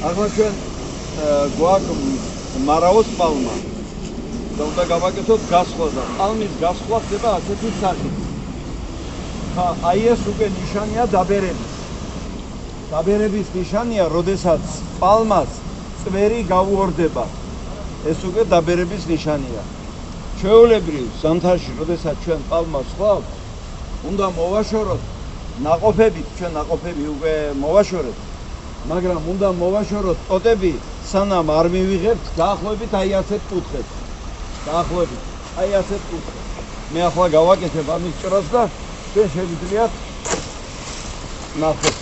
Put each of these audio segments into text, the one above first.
ახლა ჩვენ გვაქვს მარაოს პალმა და უნდა გავაკეთოთ გასხვა და პალმის გასხვა ხდება ასეთი სახით. აი ეს უკვე ნიშანია დაბერების. დაბერების ნიშანია, როდესაც პალმას წვერი გაუორდება. ეს უკვე დაბერების ნიშანია. ჩვეულებრივ ზამთარში, როდესაც ჩვენ პალმას ხვავთ, უნდა მოვაშოროთ ნაყოფებით, ჩვენ ნაყოფები უკვე მოვაშორეთ, მაგრამ უნდა მოვაშოროთ ტოტები, სანამ არ მივიღებთ დაახლოებით აი ასეთ კუთხეს. დაახლოებით აი ასეთ კუთხეს. მე ახლა გავაკეთებ ამის ჭრას და ჩვენ შევიძლიათ ნახოთ.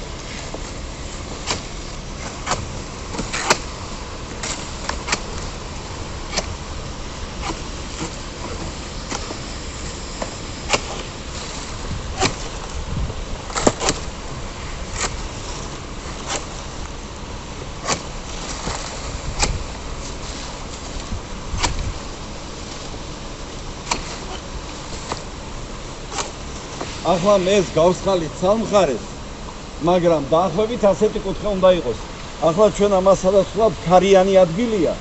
ახლა მეს გავსხალით სამხარეს, მაგრამ დაახლოებით ასეთი კუთხე უნდა იყოს. ახლა ჩვენ ამას სადაც ვხვალთ, ქარიანი ადგილია.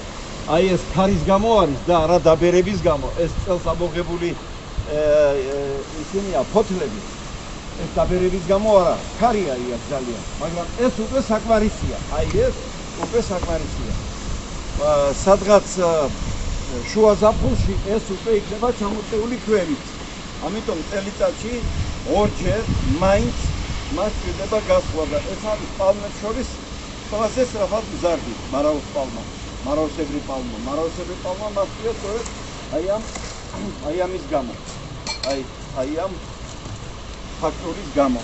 აი ეს ქარის გამო არის და არა დაბერების გამო. ეს წელს ამოღებული ისინია ფოთლები. ეს დაბერების გამო არა, ქარია იქ ძალიან, მაგრამ ეს უკვე საკმარისია. აი ეს უკვე საკმარისია. სადღაც შუა ზაფხულში ეს უკვე იქნება ჩამოწეული ქვევით. ამიტომ წელიწადში ორჯერ მაინც მას ჭირდება გასხვა და ეს არის პალმებს შორის ყველაზე სწრაფად მზარდი მარაოს პალმა, მარაოსებრი პალმა. მარაოსებრი პალმა მასწია სწორედ აი ამის გამო. აი ამ ფაქტორის გამო.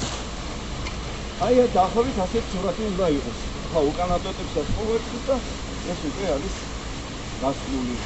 აი დაახლოებით ასეთი სურათი უნდა იყოს. ხა უკანა ტოტებსაც მოვერცხლით და ეს უკვე არის გასული.